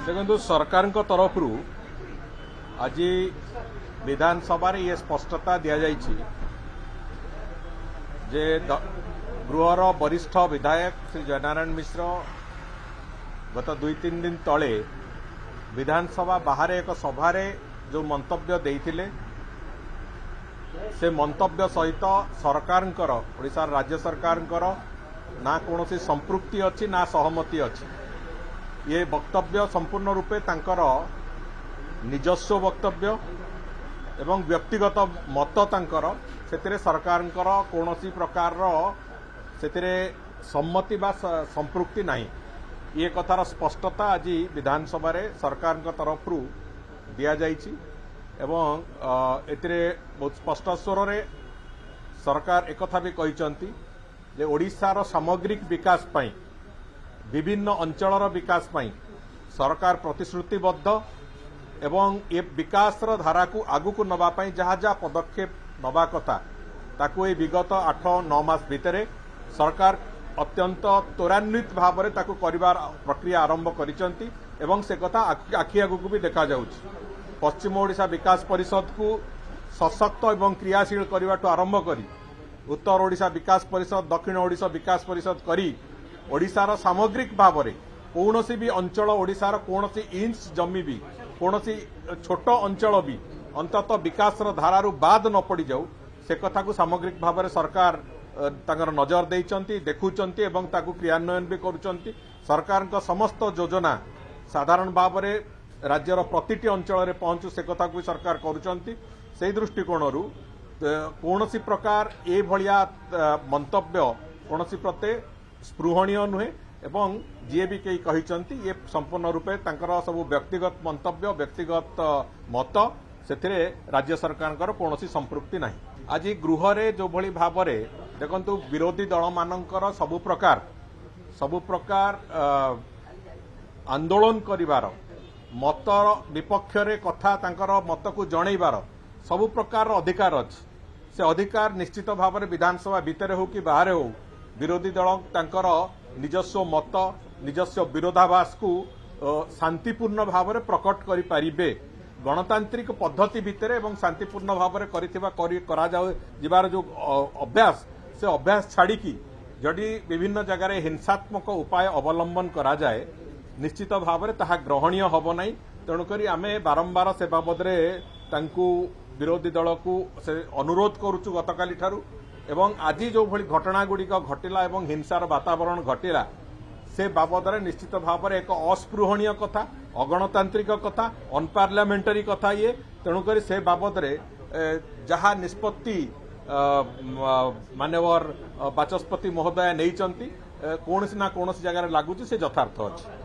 देखो सरकार तरफ आज विधानसभा ये स्पष्टता दि जाइए जे गृहर वरिष्ठ विधायक श्री जयनारायण मिश्र गत 2-3 दिन तले विधानसभा बाहर एक सभार जो मंतव्य देइथिले से मंतव्य सहित सरकार ओडिशा राज्य सरकार ना कौन संपृक्ति अच्छी ना सहमति अच्छी। ये वक्तव्य संपूर्ण रूपे तांकर निजस्व वक्तव्य एवं व्यक्तिगत मत तांकर सेतिरे सरकार कौन प्रकार सेतिरे सम्मति बा संपृक्ति नहीं। ये कथार स्पष्टता आज विधानसभा रे सरकार तरफ दि जाइछि एवं एतिरे बहुत स्पष्ट स्वर रे सरकार एकथा भी कहिसंती जे ओडिशार सामग्रिक विकास पई विभिन्न अंचलर विकास पई सरकार प्रतिश्रुतिबद्ध एवं ये विकासर धारा को आगु को नबा पई जहाँ जहाँ पदक्षेप नबा कथा ताकू ये विगत 8-9 मास भितरे सरकार अत्यंत त्वरान्वित भाव में ताकू करिवार प्रक्रिया आरंभ करिसंती एवं से कथा आखि आगु को भी देखा जाउछि। पश्चिम ओडिशा विकास परिषद को सशक्त एवं क्रियाशील करने आरंभ करी उत्तर ओडिशा विकास परिषद दक्षिण ओडिशा विकास परिषद करी ओडिशार सामग्रिक भाव में कौनसी भी अंचल ओडिशार कौनसी इंच जमी भी कौनसी छोट अंचल भी अंततः विकास धारारू बाद न पड़ जाऊ से कथा को सामग्रिक भाव में सरकार तांकर नजर देइचंती देखुचंती एवं ताकू क्रियान्वयन भी करुचंती। सरकार का समस्त योजना साधारण भाव में राज्यर प्रतिटी अंचल में पहुंचू से कथा को सरकार करुचंती। से दृष्टिकोण कौनसी प्रकार ए भलिया मंतव्य कौनसी प्रति स्पृहणीय नुहे एवं जी भी कई कहिचंती ये संपूर्ण रूपे तांकर सब व्यक्तिगत मंतव्य व्यक्तिगत मत से राज्य सरकार कौनसी संपृक्ति नहीं। आज गृह रे जो भली भाव में देखंतु विरोधी दल मानकर सबु प्रकार आंदोलन करिवार मत विपक्ष रे कथा तांकर मत को जणैबार सबु प्रकार अधिकार अच्छी। से अधिकार निश्चित भाव में विधानसभा भितर हो कि बाहर हो विरोधी दल तांकर निजस्व मत निजस्व विरोधाभास को शांतिपूर्ण भाव में प्रकट करि पारिबे। गणतांत्रिक पद्धति भितर एवं शांतिपूर्ण भाव में करा जिबार जो अभ्यास से अभ्यास छाड़ी जदि विभिन्न जगह हिंसात्मक उपाय अवलंबन करा जाए निश्चित भाव में ताहा ग्रहणीय हब नहीं। तेणुकरी आमे बारंबार से बाबदरे तांकू विरोधी दल को से अनुरोध करुचु गतकाली ठारू एवं आज जो भली घटना गुड़िक घटिला एवं हिंसार वातावरण घटिला से बाबद निश्चित भाव में एक अस्पृहणीय कथा अगणतांत्रिक कथा अनपार्लियामेंटरी कथा ये। तेणुकरी से बाबद जहाँ निष्पत्ति माननीय बाचस्पति महोदय नहीं कौन ना कौन जगह लगुच से यथार्थ अच्छी।